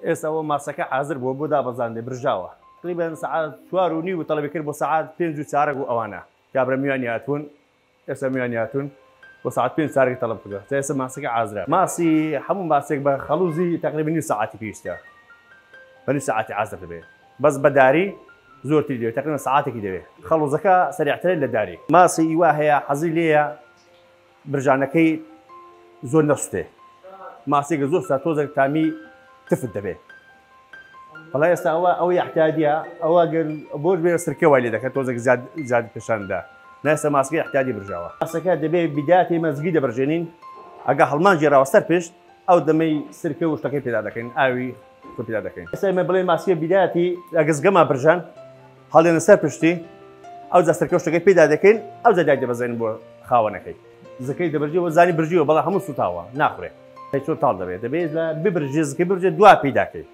ئێستا ئەوە ماسەکە حازر بووە بۆ دابەزاندێ برژاوە تقریبان سعات 4:30 و تەڵەبی کرد بۆ سعات 5:04 و ئەوانە کابرا میوانی هاتوون ئێستا میوانی هاتوون بۆ سعات 5:04 تەڵەب کردووە ئێستا ماسەکە حازرە ماسی هەموو ماسێک بە خەڵوزی تقریبا نیم ساعتی پێویستە بە نیم ساعتی حازر دەبێت بەس بەداری زۆرتری دەوێت تقریبا ساعتێکی دەوێت خەڵوزەکە سەریعترە لە داری ماسی ئیوا هەیە حەزی لێیە برژانەکەی زۆر نەسووتێ ماسێکە زۆر سا تۆزێک تامی تفت دەبێت بەڵام ئێستا ئەوە احتیاجیە ئەوە بۆش بێ سرکەوە لێ دەکات تۆزێک زیاد پێشاندا ناسە ماسکەی احتیاجی برژاوە ماسەکە دەبێت بیداتی مەزگی دەبرژێنین ئەگە هەڵمان ژێراوە سەر پشت ئەو دەمەی سرکە و شتەکەی پێدا دەکەین ئاوی پێدا دەکەین ئێستا ئێمە بڵێ ماسکە بیداتی ئەگەزگەما برژان هەڵێنە سەر پشتی ئەو جا سەرکە و شتەکەی پێدا دەکەین ئەو جا دای دەبەزێنین بۆ خاوەنەکەی زەکەی دەبرژێەوە زانی برژیەوە بەڵام هەموو سوتاوە ناخورێت چۆن تاڵ دەبێت لە ببرژێ زەکەی ببرژێ دوا پێداکەی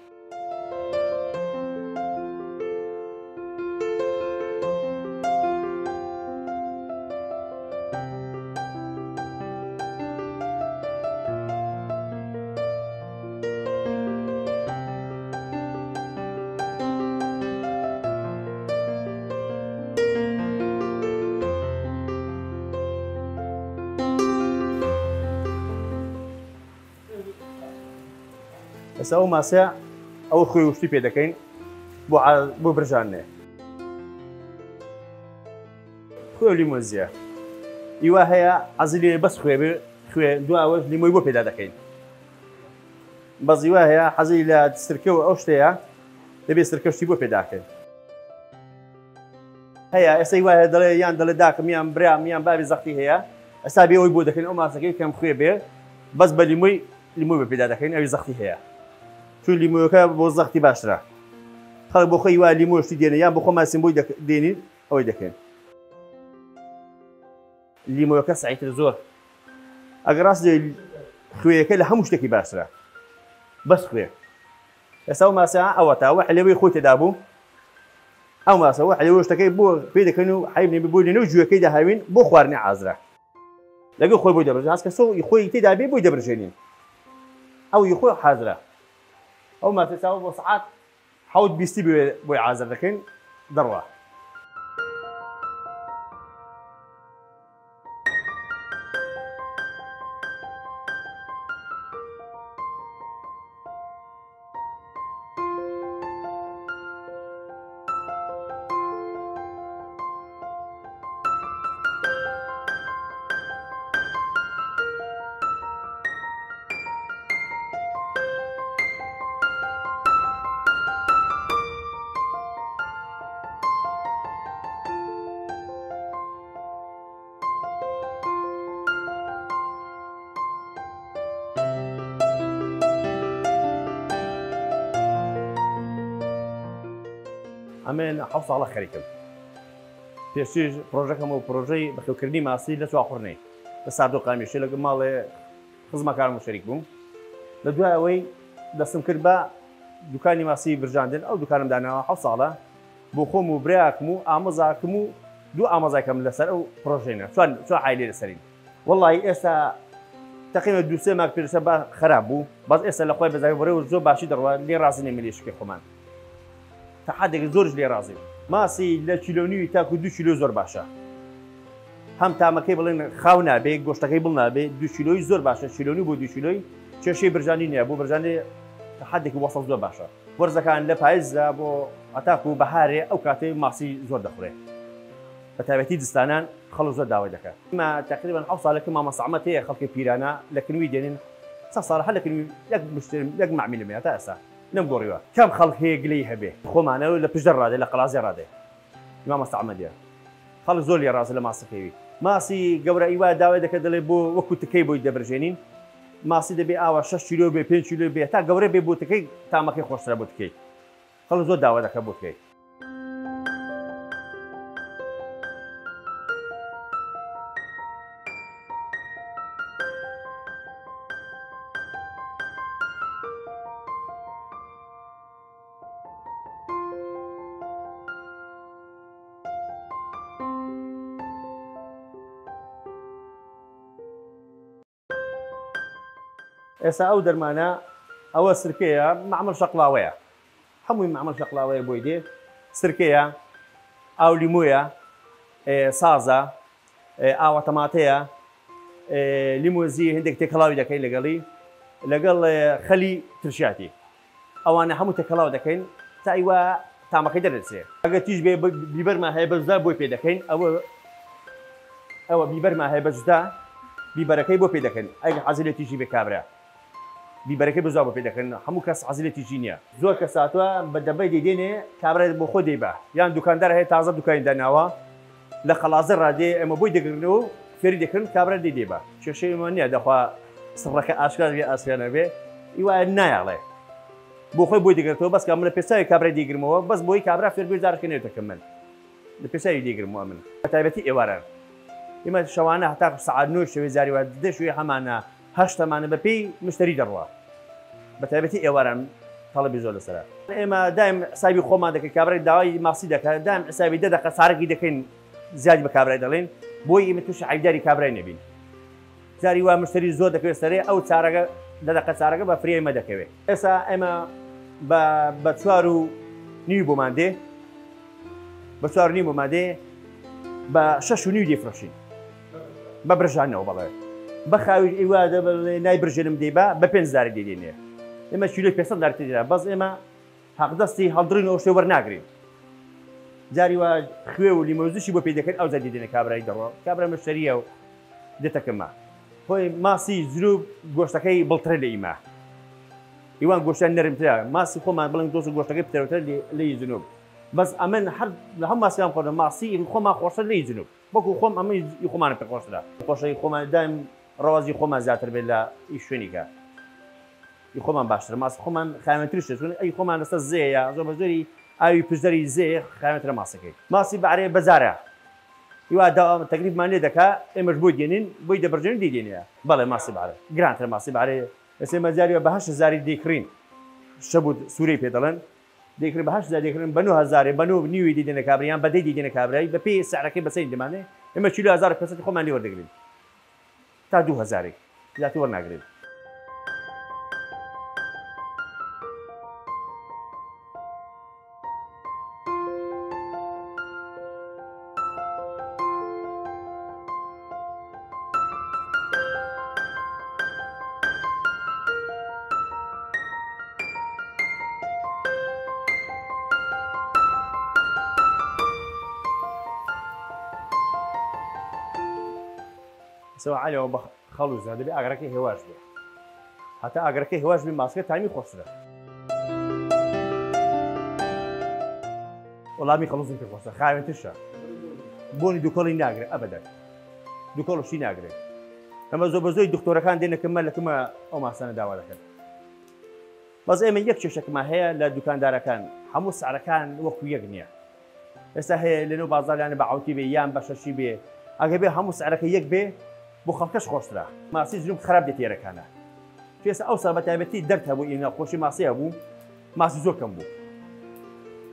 ئێستا ئەو ماسەیە ئەوە خۆی وشتی پێ دەکەین بۆ برژانێ خۆی لیمۆزیە ئیوا هەیە حەزی لێ بەس خوێ دواوەش لیمۆی بۆ پێدا دەکەین بەس ئیوا هەیە حەزی لە سرکەوە ئەو شتەیە دەبێت سرکەشتی بۆ پێداکەین هەیە ئێستا ئیوا هەیە دەڵێ یان دەڵێ داکەم یان برام یان بابی زەختی هەیە ئەستا بێ ئەوی بۆ دەکەین ئەو ماسەکەی کەم خوێ بێ بەس بە لیمۆی بۆ پێدا دەکەین ئەوی زەختی هەیە چون لیمۆەکە بۆ زەختی باشترە خەڵک بۆ خۆی وا لیمۆشتی دێنێ یان بۆ خۆ ماسیم بۆی دێنین ئەوەی دەکەین لیمۆەکە سعیتر زۆر ئەگەر ڕاست خوێیەکە لە هەموو شتێکی باشترە بەس خوێ ئێستا ئەو ماسە ئەوە تاوە حلێوەی خۆی تێدا بوو ئەو ماسەوە حلێوە شتەکەی بۆ پێ دەکەین و حیبنێ بۆ دێنێ و گوێەکەی داهاوین بۆ خواردنی حازرە لەگەڵ خۆی بۆی دەبرژێن هەست کە سۆ خۆی تێدا بێ بۆی دەبرژێنین ئەو خۆی حازرە ئەو ماسەساوە بۆ سعات 7:20 بۆی حازر دەکەین دەڕوا ئەمێن 7 ساڵە خەریکم پێشتر پرۆژەکەم و پرۆژەی بەخێوکردنی ماسی لە چواخوڕنەی لە ساردۆ قامیشی لەگەڵ ماڵێ خزمەکارم و شەریک بووم لە دوای ئەوەی دەستم کرد بە دوکانی ماسی برژاندن ئەو دوکانم داناوە 7 ساڵە بۆ خۆم و برایەکم و ئامۆزاکەم و دوو ئامۆزایکەم لەسەر ئەو پرۆژەینە چۆن حایلێ لەسەرین وەڵی ئێستا تقریبا 2-3 مانگ پێشتر بە خراپ بوو بەس ئێستا لە خۆی بەزای بڕێ و زۆر باشی دەڕوا لێ ڕازی نێمەلێشکی خۆمان تا حدێک زۆرش لێ ڕازی ماسی لە کیلۆنیوی تاکو 2 کیلۆ زۆر باشە هەم تامەکەی بڵێن خاو نابێ گۆشتەکەی بڵ نابێ 2 کیلۆی زۆر باشە کیلۆنی بۆ 2 کیلۆی کێشەی برژانی نییە بۆ برژانێ تا حدێکی وەسڵ زۆر باشە وەرزەکان لە پاییزدا بۆ ئەتاکو و بەهارێ ئەو کاتەی ماسی زۆر دەخورێ بە تایبەتی دستانان خەڵک زۆر داوای دەکات ما تقریبا 7 ساڵێکم مامەسەعمەت هەیە خەڵکی پیرانە لە کنوی دێنین 100 ساڵ هەر لە کنوی یەک معمیلم هەیە تا ئێستا نەمگۆڕیوە کەم خەڵک هەیە گلەی هەبێ خۆمانەوە لە پشدە ڕادێ لە قەڵازێ ڕادێ مامەسەعمەدیە خەڵک زۆر لێ ڕازە لە ماسەکەوی ماسی گەورە ئیوا داوای دەکات دەڵێ بۆ وەکو تکەی بۆی دەبرژێنین ماسی دەبێ ئاوا 6 کیلۆ بێ 5 کیلۆ بێ تا گەورە بێ بۆ تکەی تامەکەی خۆشترە بۆ تکەی خەڵک زۆر داوا دەکات بۆ تکەی ئێستا ئەو دەرمانە ئەوە سرکەیە معمەڵ شەقڵاوەیە هەمووی معمەڵ شەقڵاوەیە بۆی دێ سرکەیە ئاو لیمۆیە سازە ئاوە تەماتەیە لیمۆزی هەندێک تێکەڵاوی دەکەین لەگەڵ خەلی ترشاتی ئەوانە هەموو تێکەڵاو دەکەین تا ئیوە تامەکەی دەرەچێت ئەگە تیژ بێ بیبەرمان هەیە بەجدا بۆی پێ دەکەین ئەوە بیبەرمان هەیە بەجدا بیبەرەکەی بۆ پێ دەکەن ئەگە حەزی لە تیژی بێ کابرا بیبەرەکەی بەجدا بۆ پێ دەکەن هەموو کەس حەزی لە تیژی نییە زۆر کە ساتووە بە دەبەی دەیدێنێ کابرا بۆ خۆ دەیبا یان دوکاندار هەیە تازە دوکانی داناوە لە خەڵازە ڕادێ ئەمە بۆی دەگرنەوە فێری دەکردن کابرا دەیدێبا کێشەیەوە نییە دەخوا سڕەکە ئاشکار بێ ئاسیانە بێ ئیوە نایاڵێ بۆ خۆی بۆی دەگرێتەوە بەس کە من لە پێساوی کابرای دیگرمەوە بەس بۆی کابرا فێربێ جارەکە نێتەکەم من لە پێساوی دیگرمەوە من بە تایبەتی ئێواران ئێمە شەوانە هەتا سەعات 9 شەوێ زاریوە دە شوێ هەمانە هەشتەمانە بە پێی مشتری دەڕوە بە تایبەتی ئێواران تەڵەبی زۆر لەسەرە ئێمە دایم حسابی خۆمان دەکەین کابرای داوای ماسی دەکات دایم حسابی 10 دقیقە سارەکی دەکەین زیادی بە کابرای دەڵێن بۆی ئێمە تووشی عیبداری کابرای نەبین جاری وا مشتری زۆر دەکەوێت سەرێ ئەو چارەکە 10 دقیقە چارەکە بە فری ئێمە دەکەوێت ئێستا ئێمە بە 4:30 بۆمان دێ بە 4:30 بۆمان دێ بە 6:30 دێفرۆشین بە برژانەوە بەڵێ بە خاوی ئیوا نای برژێنم دێبا بە 5 دێنێ ئێمە کیلۆی 500 دێنێ بەس ئێمە حەقدەستی هەڵدڕینەوە شتێ وەرناگرین جاری وا خوێ و لیمۆزیشی بۆ پێ دەکەن ئەو زادی دێنێ کابرای دەڕۆ کابرا مشتریە و دێتەکەمە خۆی ماسی زروب گۆشتەکەی بڵترە لە ئیما ئیوان گۆشتیان نەرمترە ماسی خۆمان بڵنگ دۆست گۆشتەکەی پترەوتر لە جنوب بەس ئەمن هەر لە هەم ماسیان خۆدە ماسی خۆمان خۆشتر لە جنوب وەکو خۆم ئەمە خۆمانە پێ خۆشترا خۆشەی خۆمان دایم ڕەوازی خۆمان زیاتر بێت لە شوێنیکە خۆمان باشتر ماسی خۆمان خایەنتریش چون ئەی خۆمان لەسەر زێیە زۆر بە زۆری ئاوی پشدەری زێ خایەنترە ماسەکەی ماسی بەعرێ بەزارە هیوا تەکلیفمان لێ دەکا ئێمەش بۆی دێنین بۆی دەبرژێن دیدێنە بەڵێ ماسی بەعرێ گرانترە ماسی بەعرێ ئێستا مەجاریوە بە 8,000 دەیکڕین شەبوو سوورەی پێ دەڵێن دەیکرێن بە 8,000 دەیکڕن بە 9,000 بە 9 دیدێنە کابرایان بە 10 دیدێنە کابرایی بە پێی سعرەکەی بەسەی دەمانێ ئێمە کیلۆ 1500 خۆمان لێ وەردەگرین تا 2000 زیاتر وەرناگرین سەوە عالیەوە بە خەڵوزە دەبێت ئاگرەکەی هێواش بێ هەتا ئاگرەکەی هێواش بێ ماسکە تامی خۆشترە وەڵامی خەڵوزم پێ خۆشتە خاوێنترشە بۆنی دووکەڵی ناگرێت ئەبەدەن دووکەڵشی ناگرێت ئەمە زۆر بە زۆری دکتۆرەکان دێنەکەمە لەکەمە ئەو ماسانە داوا دەکەن بەس ئێمە یەک کێشەکەمان هەیە لە دوکاندارەکان هەموو سعرەکان وەکو یەک نییە ئێستا هەیە لەنێو بازاریانە بە عەوتی بێ یان بە شەشی بێ ئەگە بێ هەموو سعرەکە یەک بێ بۆ خەڵکەش خۆشترا ماسی زروم خراپ دێت تێرەکانە پێستا ئەوسا بە تایبەتی دەرد هەبوو ئێنە خۆشی ماسی هەبوو ماسی زۆر کەم بوو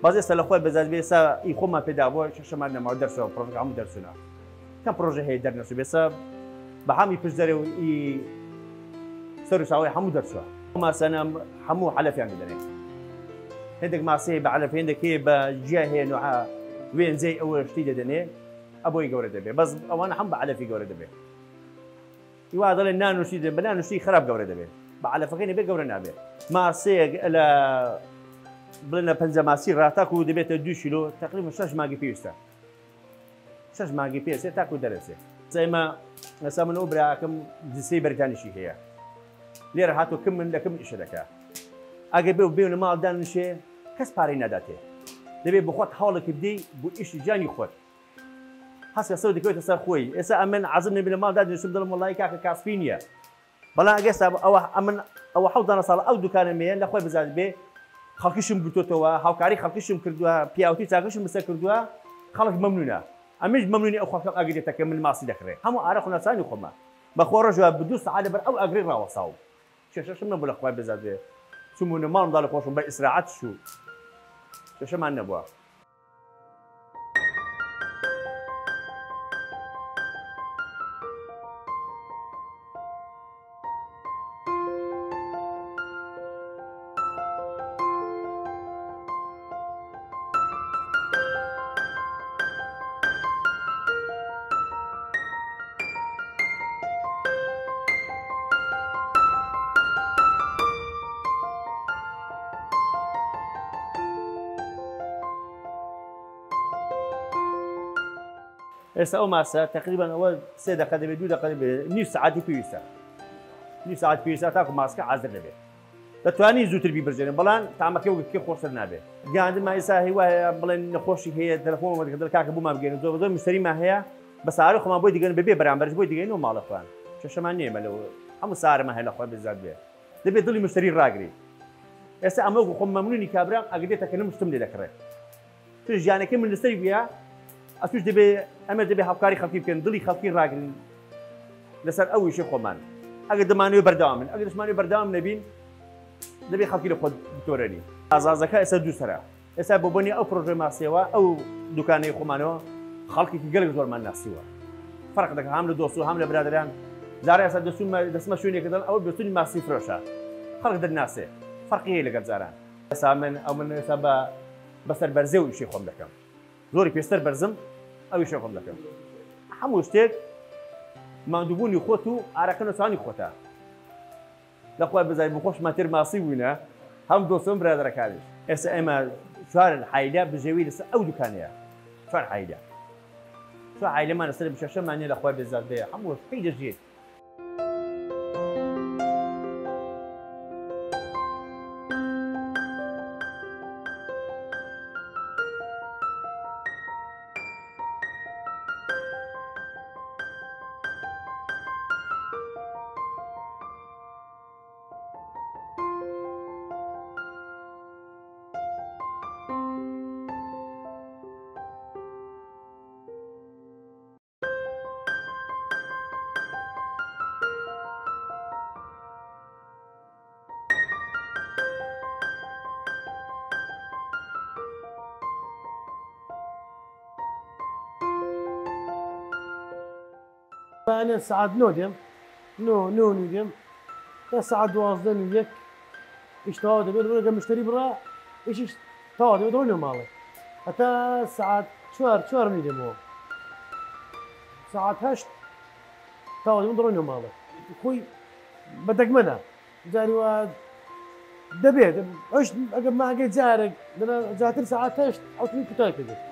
باز ئێستا لە خۆی بەزار بێ ئێستا ئی خۆمان پێدا بۆ شەشەمان نەماوە دەرسەوە پرۆژەکە هەموو دەرسونا کەم پرۆژە هەیە دەرنەسو بێستا بە هەمی پشت دەرێ و ئی سەر و ساوەی هەموو دەرسوە ماسانە هەموو حەلەفیان بدەنێت هێندێک ماسی بە حەلەف هێندێکی بە جیا هەیە نوعا وێنجەی ئەوە شتی دەدەنێ ئەبۆی گەورە دەبێت بەس ئەوانە هەم بە حەلەفی گەورە دەبێت هیوا دەڵێن نانوشی بە نانوشی خراپ گەورە دەبێت بە حەلەفەکەی نەبێت گەورە نابێت ماسەیەک لە بڵێنە پەنجە ماسی ڕاتاکو و دەبێتە 2 کیلۆ تقریبا 6 مانگی پێویستە 6 مانگی پێویستە تاکو دەرەچێت ئێمە ئێستا من ئەو براکەم جسەی بەریتانیشی هەیە لێرە هاتووە کەم من لەکەم ئیشە دەکات ئەگەر بێ و بێونە ماڵ دانیشێ کەس پارەی ناداتێ دەبێت بخۆت هەوڵێکی بدەی بۆ ئیشی جانی خۆت هەست سەو دەکەوێتە سەر خۆی ئێستا ئەمن عەزم نەبێ لە ماڵدا دەنووسم دڵم وەڵڵی کاکە کاسبی نییە بەڵام ئەگەستا ئەوە 7 ساڵ ئەو دوکانە مێ لە خۆی بزانێت بێ خەڵکیشم گوتوتەوە هاوکاری خەڵکیشم کردووە پیاوەتی چاکەشم بەسەر کردووە خەڵک مەمنونە ئەمیش مەمنونی ئەو خەڵک ئاگرێتەکە من ماسی دەکڕێت هەموو ئارە خونەسانی خۆمە بەخۆ ڕۆژوە ب 2 سەعات لەبەر ئەو ئەگرێ ڕاوەساو کێشەشم نەبوو لە خوای بزات بێ چوومونە ماڵمدا لە خۆشم بە ئیسراحەت شوو کێشەمان نەبووە ئێستا ئەو ماسە تقریبان ئەوە 3 دقە دەبێت 2 دقە دەبێت نیو سعاتی پێویستە نیو ساعت پێویستە تاکو ماسکە حازر دەبێت دەتوانی زووتر بیبرجێنن بەڵام تامەکە وەکێ خۆشتر نابێت گیاندما ئێستا هی وایە بڵێن نەخۆشی هەیە تەلەفۆنمە دەکەن کاکە بۆمان بگەێنن زۆر زۆر مشتریمان هەیە بە سارە خۆمان بۆی دیگەن بەبێ بەرامبەرش بۆی دیگەینەوە ماڵە خۆیان کێشەمان نییە مەلەوە هەموو سارەمە هەیە لە خۆی بزات بێ دەبێت دڵی مشتری ڕاگری ئێستا ئەمە خۆم مەمنونی کابرا ئەگرێتەکەنە مشتم لێ دەکڕێت تر ژیانەکەی من لەسەری بووە ئەسوش دەبێ ئەمە دەبێ هاوکاری خەڵکی بکەن دڵی خەڵکی ڕاگرن لەسەر ئەو ویشەی خۆمان ئەگەر دەمانوێت بەردەوام من ئەگەر دەشمانوێت بەردەوام نەبین دەبێ خەڵکی لە خۆت بتۆرەنی ئازازەکە ئێستا دووسەرە ئێستا بۆ بۆنی ئەو پرۆژەی ماسیەوە ئەو دوکانەی خۆمانەوە خەڵکێکی گەلێک زۆرمان ناسیوە فەرق دەکات هەم لە دۆست و هەم لە برادران جارە ئێستا دەسمە شوێنێکە دەڵ ئەوە بێتونی ماسی فرۆشە خەڵک دەرناسێ فەرقی هەیە لەگەڵ جاران ئێستا من ئێستا بەسەر بەرزێ و ئیشی خۆم دەکەم زۆری پێشتر بەرزم ئەو ئیشی خۆم دەکەم هەموو شتێک ماندووبوونی خۆت و ئارەکە نەتوانی خۆتە لەخوای بزای بخۆشمان تر ماسی بووینە هەم دۆستم برادەرەکانیش ئێستا ئێمە 4 حایلە بژێوی لەسەر ئەو دوکانەیە 4 حایلە 4 حایلەمان لەسەر بشەشەمانێ لەخوای بێزات بێ هەموو پێی دەژێت أنا ساعة 9 9 تا ساعة 12 إيش تاود بيقول مشتري برا إيش تاود بيقول يوم ماله حتى ساعة 4 نيدم هو ساعة 8 تاود بيقول يوم ماله خوي بدك منها جاري واد دبيت إيش أجمع ما جيت زارق أنا جاتني ساعة 8 أو 2 كتاي كذا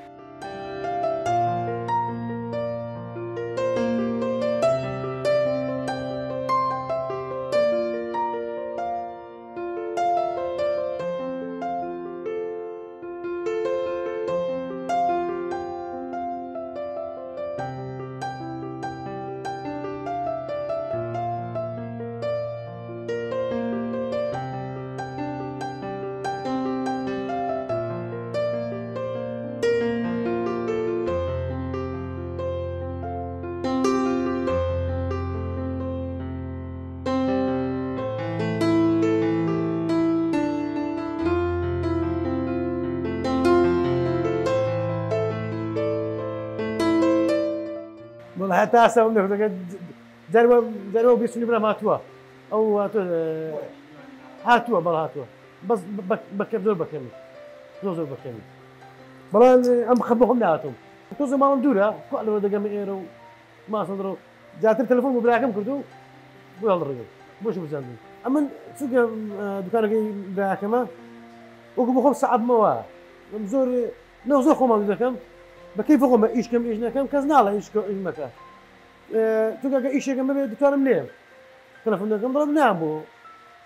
والله حتى هسه جربوا بيسوني بلا هاتوا او هاتوا بلا هاتوا بس بكر دول بكمل زوز بكمل بلا ام خبهم لاتهم توزو ما مدوره كل دقه ايرو ما صدروا جات التليفون بلاكم كردو بو يلا الرجل بوش بزاندين اما سوق دكانك بلاكما وكم صعب موا مزور نوزو خما دكم بكيف هم ايش كم ايش نكم كزناله ايش مكان تلقى ايش كم دكتور منين تلفون كم ضرب نعم بو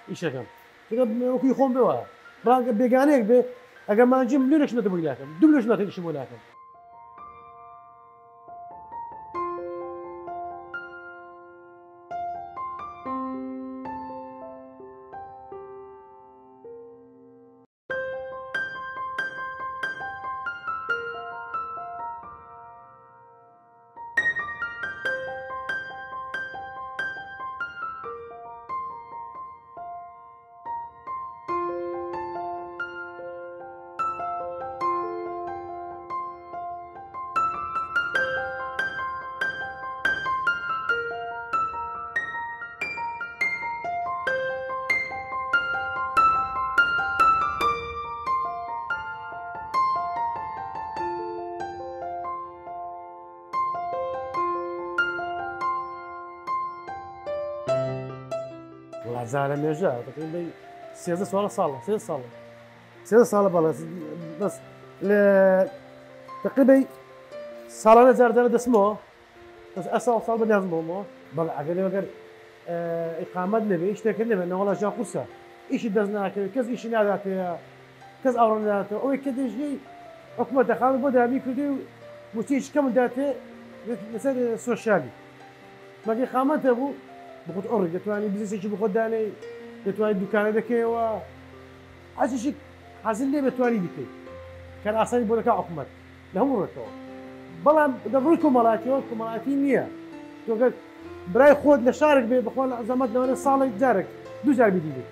ايش كم تلقى وكي يخون بوا براك بيجانيك بي اجا ما نجي مليونش نتبغي لكم دبلوش نتشمو لكم والله زعل ميجا تقريبا 16 صالة بالله بس تقريبا ساڵانە جارجارە دەسمەوە بەس ئەسا ساڵ بەنیازم بۆمەوە بەڵێ ئەگەر ئیقامەت نەبێ شتێکە نەبێت نەوەڵا ژا قورسە ئیشی دەست ناکەوێت کەس ئیشی ناداتەیە کەس ئاوڕێ ناداتەوە ئەوەی کە دەژی حکوومەتە خاڵ بۆ دابی کردی و بچیش کەم داتێ لەسەر سۆشیالی مەگەی خامەتە بوو بخۆت ئەوڕێ دەتوانانی بزنسێکی بخۆت دانەی دەتوانانی دوکانە دەکەیەوە هەچیشی حاصل لێ بتوانی بکەیت کار ئاسانی بۆ دەکا حکوومەت لە هەموو ڕێکەوە بەڵام دەڕووی کۆمەڵاتیەوە کۆمەڵاتی نییە تۆگە برای خۆت لە شارێک بێ بخۆن زەمەت لەوانە ساڵێک جارێک دوو جار بیدیت